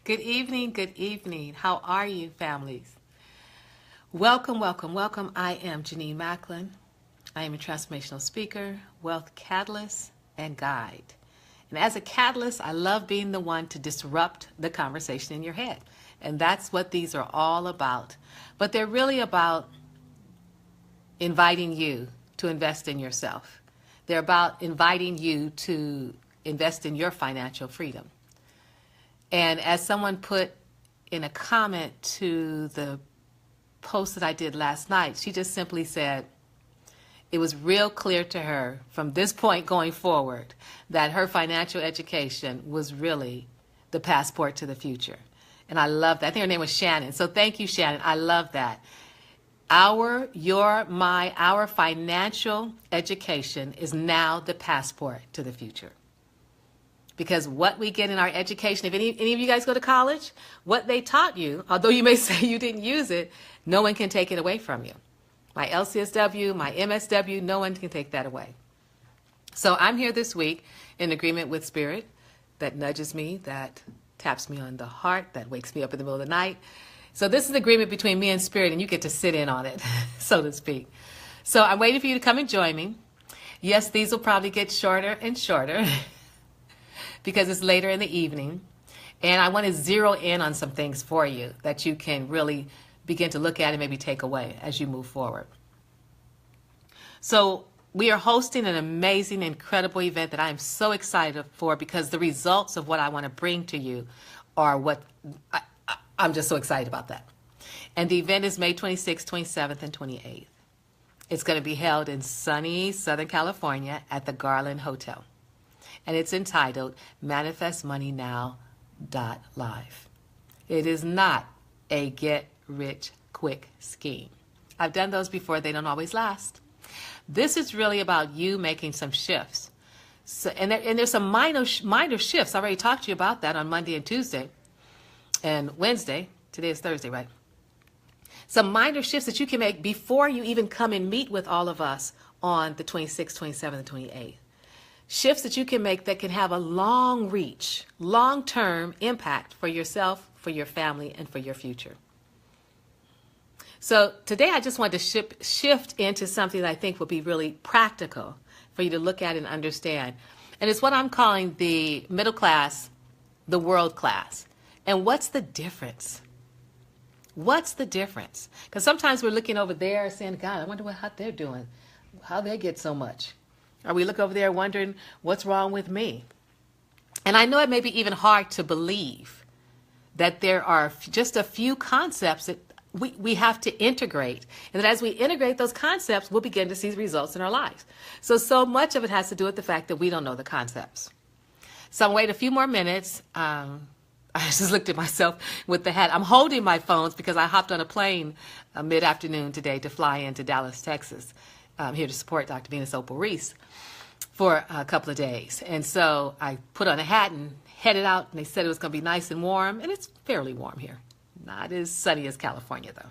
Good evening, good evening. How are you, families? Welcome, welcome, welcome. I am Jenenne Macklin. I am a transformational speaker, wealth catalyst, and guide. And as a catalyst, I love being the one to disrupt the conversation in your head. And that's what these are all about. But they're really about inviting you to invest in yourself. They're about inviting you to invest in your financial freedom. And as someone put in a comment to the post that I did last night, she just simply said it was real clear to her from this point going forward that her financial education was really the passport to the future. And I love that. I think her name was Shannon. So thank you, Shannon. I love that. Our financial education is now the passport to the future. Because what we get in our education, if any of you guys go to college, what they taught you, although you may say you didn't use it, no one can take it away from you. My LCSW, my MSW, no one can take that away. So I'm here this week in agreement with Spirit that nudges me, that taps me on the heart, that wakes me up in the middle of the night. So this is an agreement between me and Spirit, and you get to sit in on it, so to speak. So I'm waiting for you to come and join me. Yes, these will probably get shorter and shorter because it's later in the evening. And I want to zero in on some things for you that you can really begin to look at and maybe take away as you move forward. So we are hosting an amazing, incredible event that I am so excited for because the results of what I want to bring to you are what I'm just so excited about that. And the event is May 26th, 27th, and 28th. It's going to be held in sunny Southern California at the Garland Hotel. And it's entitled Manifest Money Now Live. It is not a get-rich-quick scheme. I've done those before. They don't always last. This is really about you making some shifts. So, and there's some minor shifts. I already talked to you about that on Monday and Tuesday and Wednesday. Today is Thursday, right? Some minor shifts that you can make before you even come and meet with all of us on the 26th, 27th, and 28th. Shifts that you can make that can have a long reach, long-term impact for yourself, for your family, and for your future. So today I just wanted to shift into something that I think will be really practical for you to look at and understand. And it's what I'm calling the middle class, the world class. And what's the difference? What's the difference? Because sometimes we're looking over there saying, God, I wonder how they're doing, how they get so much. Or we look over there wondering what's wrong with me. And I know it may be even hard to believe that there are just a few concepts that we have to integrate. And that as we integrate those concepts, we'll begin to see results in our lives. So much of it has to do with the fact that we don't know the concepts. So I'm waiting a few more minutes. I just looked at myself with the hat. I'm holding my phones because I hopped on a plane mid-afternoon today to fly into Dallas, Texas. I'm here to support Dr. Venus Opal Reese for a couple of days. And so I put on a hat and headed out, and they said it was going to be nice and warm, and it's fairly warm here. Not as sunny as California, though.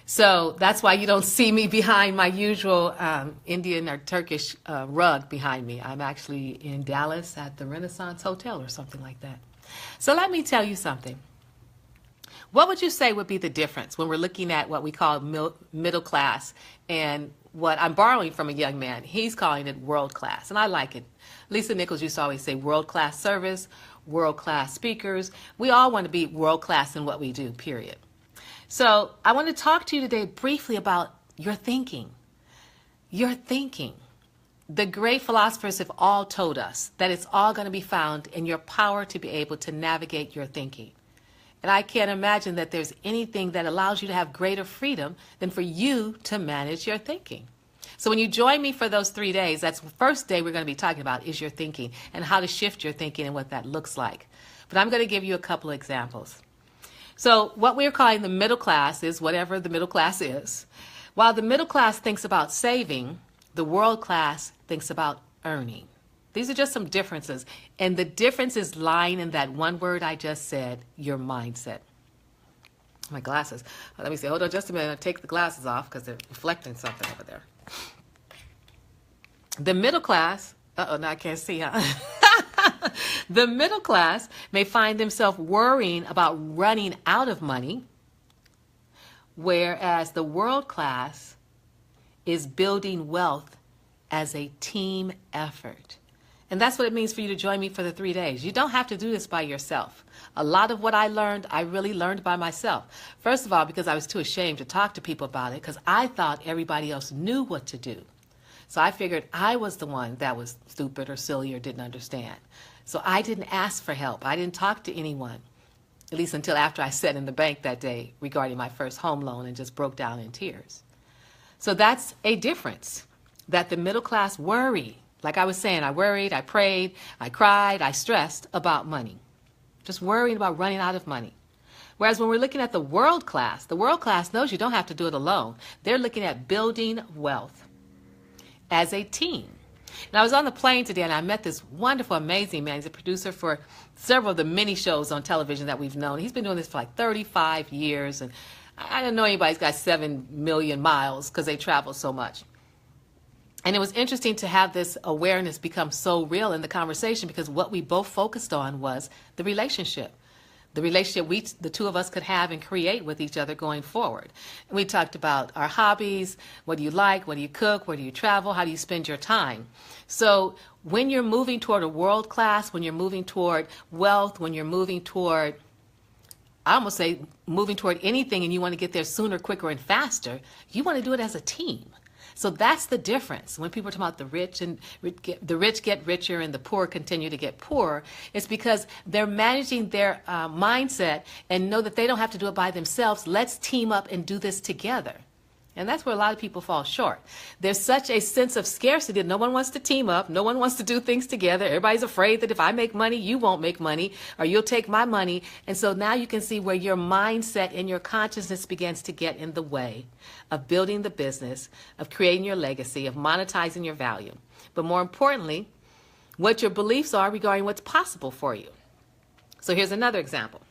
So that's why you don't see me behind my usual Indian or Turkish rug behind me. I'm actually in Dallas at the Renaissance Hotel or something like that. So let me tell you something. What would you say would be the difference when we're looking at what we call middle class and what I'm borrowing from a young man? He's calling it world class, and I like it. Lisa Nichols used to always say world class service, world class speakers. We all want to be world class in what we do, period. So I want to talk to you today briefly about your thinking. Your thinking. The great philosophers have all told us that it's all going to be found in your power to be able to navigate your thinking. And I can't imagine that there's anything that allows you to have greater freedom than for you to manage your thinking. So when you join me for those 3 days, that's the first day we're going to be talking about is your thinking and how to shift your thinking and what that looks like. But I'm going to give you a couple of examples. So what we're calling the middle class is whatever the middle class is. While the middle class thinks about saving, the world class thinks about earning. These are just some differences. And the difference is lying in that one word I just said, your mindset. My glasses. Let me see. Hold on just a minute. I'll take the glasses off because they're reflecting something over there. The middle class. Uh-oh, now I can't see, huh? The middle class may find themselves worrying about running out of money, whereas the world class is building wealth as a team effort. And that's what it means for you to join me for the 3 days. You don't have to do this by yourself. A lot of what I learned, I really learned by myself. First of all, because I was too ashamed to talk to people about it, because I thought everybody else knew what to do. So I figured I was the one that was stupid or silly or didn't understand. So I didn't ask for help. I didn't talk to anyone, at least until after I sat in the bank that day regarding my first home loan and just broke down in tears. So that's a difference, that the middle class worry. Like I was saying, I worried, I prayed, I cried, I stressed about money. Just worrying about running out of money. Whereas when we're looking at the world class knows you don't have to do it alone. They're looking at building wealth as a team. And I was on the plane today and I met this wonderful, amazing man. He's a producer for several of the mini shows on television that we've known. He's been doing this for like 35 years. And I don't know anybody's got 7 million miles because they travel so much. And it was interesting to have this awareness become so real in the conversation, because what we both focused on was the relationship the two of us could have and create with each other going forward. And we talked about our hobbies, what do you like, what do you cook, where do you travel, how do you spend your time. So when you're moving toward a world class, when you're moving toward wealth, when you're moving toward, I almost say moving toward anything, and you want to get there sooner, quicker, and faster, you want to do it as a team. So that's the difference. When people talk about the rich get richer and the poor continue to get poorer, it's because they're managing their mindset and know that they don't have to do it by themselves. Let's team up and do this together. And that's where a lot of people fall short. There's such a sense of scarcity that no one wants to team up. No one wants to do things together. Everybody's afraid that if I make money, you won't make money, or you'll take my money. And so now you can see where your mindset and your consciousness begins to get in the way of building the business, of creating your legacy, of monetizing your value. But more importantly, what your beliefs are regarding what's possible for you. So here's another example.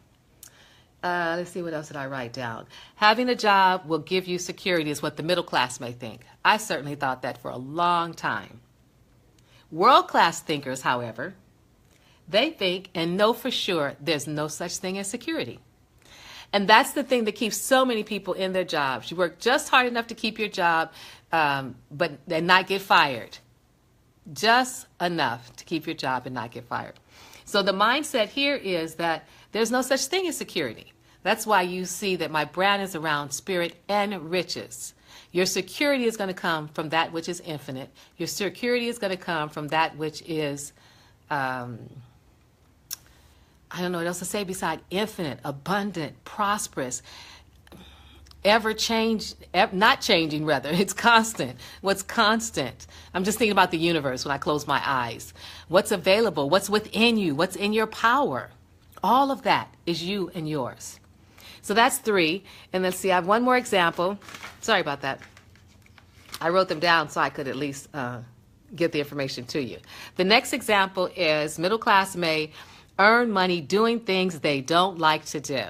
Let's see, what else did I write down? Having a job will give you security is what the middle class may think. I certainly thought that for a long time. World-class thinkers, however, they think and know for sure there's no such thing as security. And that's the thing that keeps so many people in their jobs. You work just hard enough to keep your job, but not get fired. Just enough to keep your job and not get fired. So the mindset here is that there's no such thing as security. That's why you see that my brand is around spirit and riches. Your security is going to come from that which is infinite. Your security is going to come from that which is, I don't know what else to say beside infinite, abundant, prosperous, not changing rather. It's constant. What's constant? I'm just thinking about the universe when I close my eyes. What's available? What's within you? What's in your power? All of that is you and yours. So that's 3. And let's see, I have one more example. Sorry about that. I wrote them down so I could at least get the information to you. The next example is middle class may earn money doing things they don't like to do.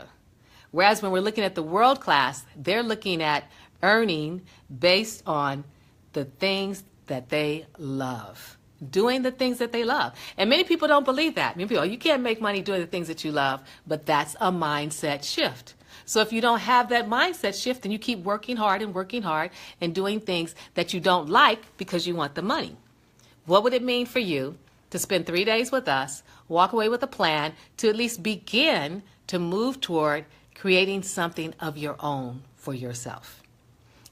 Whereas when we're looking at the world class, they're looking at earning based on the things that they love. Doing the things that they love. And many people don't believe that. Many people, you can't make money doing the things that you love, but that's a mindset shift. So if you don't have that mindset shift, then you keep working hard and doing things that you don't like because you want the money. What would it mean for you to spend 3 days with us, walk away with a plan to at least begin to move toward creating something of your own for yourself?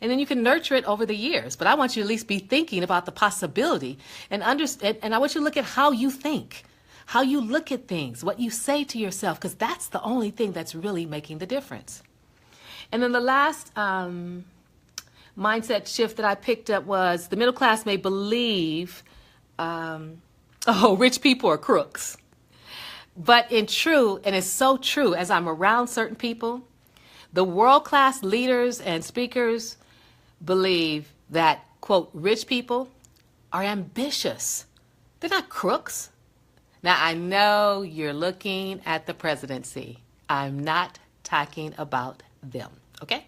And then you can nurture it over the years. But I want you to at least be thinking about the possibility and understand. And I want you to look at how you think, how you look at things, what you say to yourself, because that's the only thing that's really making the difference. And then the last mindset shift that I picked up was the middle class may believe, rich people are crooks. But in true, and it's so true as I'm around certain people, the world-class leaders and speakers believe that, quote, rich people are ambitious. They're not crooks. Now, I know you're looking at the presidency. I'm not talking about them, okay?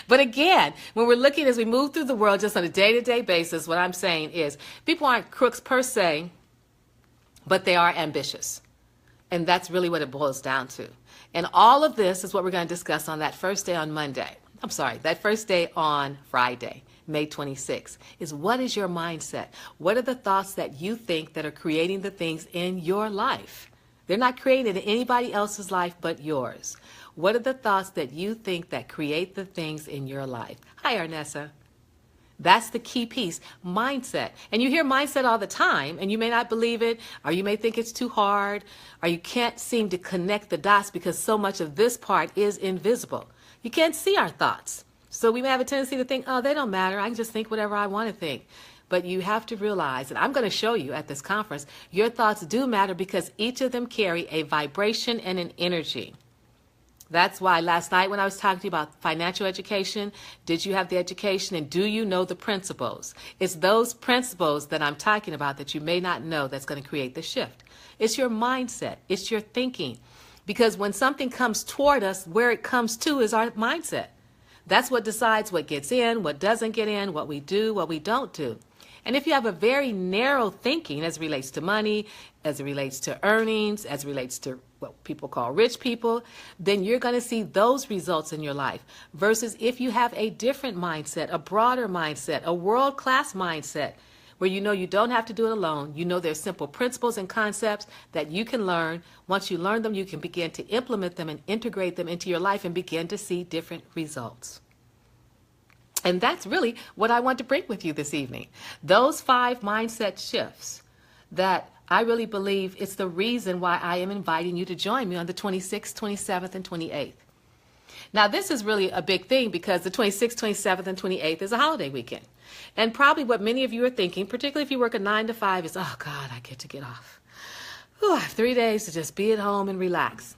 But again, when we're looking as we move through the world just on a day-to-day basis, what I'm saying is people aren't crooks per se, but they are ambitious. And that's really what it boils down to. And all of this is what we're going to discuss on that first day on Monday. I'm sorry, that first day on Friday, May 26th, is what is your mindset? What are the thoughts that you think that are creating the things in your life? They're not created in anybody else's life but yours. What are the thoughts that you think that create the things in your life? Hi, Arnessa. That's the key piece, mindset. And you hear mindset all the time, and you may not believe it, or you may think it's too hard, or you can't seem to connect the dots because so much of this part is invisible. You can't see our thoughts. So we may have a tendency to think, oh, they don't matter. I can just think whatever I want to think. But you have to realize, and I'm going to show you at this conference, your thoughts do matter because each of them carry a vibration and an energy. That's why last night when I was talking to you about financial education, did you have the education and do you know the principles? It's those principles that I'm talking about that you may not know that's going to create the shift. It's your mindset. It's your thinking. Because when something comes toward us, where it comes to is our mindset. That's what decides what gets in, what doesn't get in, what we do, what we don't do. And if you have a very narrow thinking as it relates to money, as it relates to earnings, as it relates to what people call rich people, then you're going to see those results in your life. Versus if you have a different mindset, a broader mindset, a world-class mindset, where you know you don't have to do it alone. You know there's simple principles and concepts that you can learn. Once you learn them, you can begin to implement them and integrate them into your life and begin to see different results. And that's really what I want to bring with you this evening. Those 5 mindset shifts that I really believe it's the reason why I am inviting you to join me on the 26th, 27th, and 28th. Now, this is really a big thing because the 26th, 27th, and 28th is a holiday weekend. And probably what many of you are thinking, particularly if you work a 9 to 5, is, oh, God, I get to get off. Ooh, I have 3 days to just be at home and relax.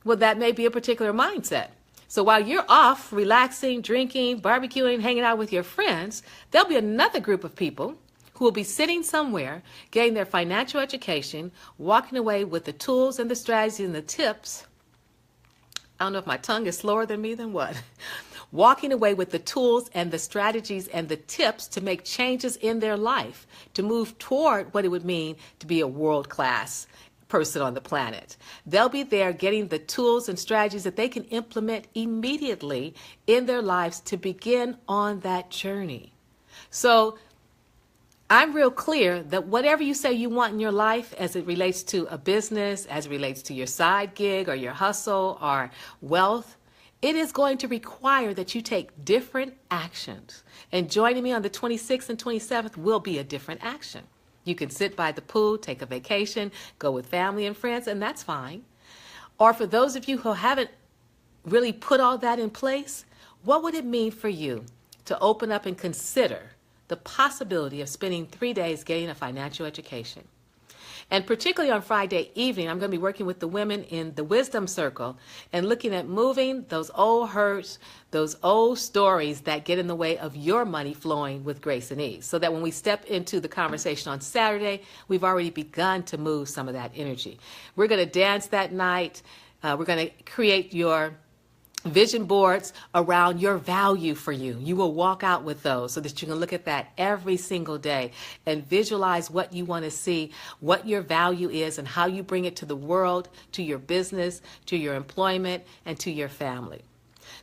Well, that may be a particular mindset. So while you're off relaxing, drinking, barbecuing, hanging out with your friends, there'll be another group of people who will be sitting somewhere, getting their financial education, walking away with the tools and the strategies and the tips. I don't know if my tongue is slower than me, then what? Walking away with the tools and the strategies and the tips to make changes in their life, to move toward what it would mean to be a world-class person on the planet. They'll be there getting the tools and strategies that they can implement immediately in their lives to begin on that journey. So I'm real clear that whatever you say you want in your life as it relates to a business, as it relates to your side gig or your hustle or wealth, it is going to require that you take different actions. And joining me on the 26th and 27th will be a different action. You can sit by the pool, take a vacation, go with family and friends, and that's fine. Or for those of you who haven't really put all that in place, what would it mean for you to open up and consider the possibility of spending 3 days getting a financial education? And particularly on Friday evening, I'm going to be working with the women in the Wisdom Circle and looking at moving those old hurts, those old stories that get in the way of your money flowing with grace and ease. So that when we step into the conversation on Saturday, we've already begun to move some of that energy. We're going to dance that night. We're going to create your vision boards around your value for you. You will walk out with those so that you can look at that every single day and visualize what you want to see, what your value is, and how you bring it to the world, to your business, to your employment, and to your family.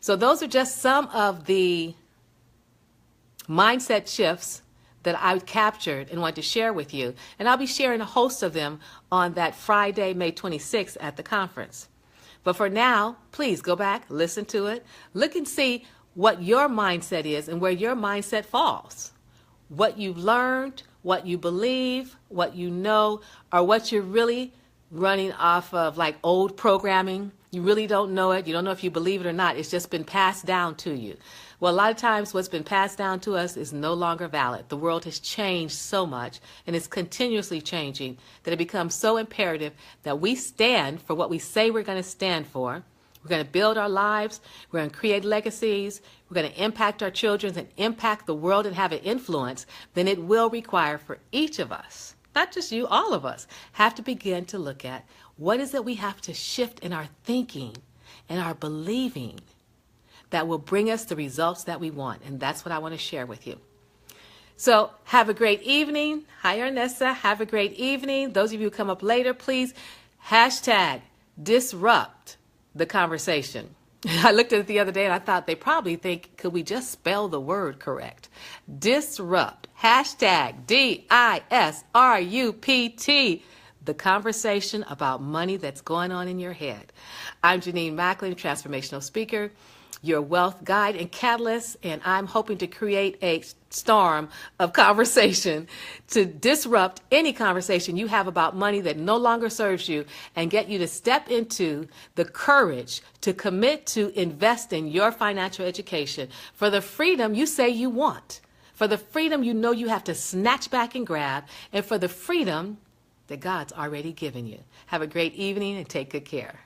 So those are just some of the mindset shifts that I captured and want to share with you. And I'll be sharing a host of them on that Friday, May 26th at the conference. But for now, please go back, listen to it, look and see what your mindset is and where your mindset falls. What you've learned, what you believe, what you know, or what you're really running off of like old programming. You really don't know it. You don't know if you believe it or not. It's just been passed down to you. Well, a lot of times what's been passed down to us is no longer valid. The world has changed so much and is continuously changing that it becomes so imperative that we stand for what we say we're going to stand for. We're going to build our lives. We're going to create legacies. We're going to impact our children and impact the world and have an influence. Then it will require for each of us, not just you, all of us, have to begin to look at what is it we have to shift in our thinking and our believing that will bring us the results that we want. And that's what I want to share with you. So have a great evening. Hi, Ernesta. Have a great evening. Those of you who come up later, please hashtag disrupt the conversation. I looked at it the other day and I thought they probably think, could we just spell the word correct? Disrupt. Hashtag DISRUPT. The conversation about money that's going on in your head. I'm Jenenne Macklin, transformational speaker, your wealth guide and catalyst, and I'm hoping to create a storm of conversation to disrupt any conversation you have about money that no longer serves you and get you to step into the courage to commit to invest in your financial education for the freedom you say you want, for the freedom you know you have to snatch back and grab, and for the freedom that God's already given you. Have a great evening and take good care.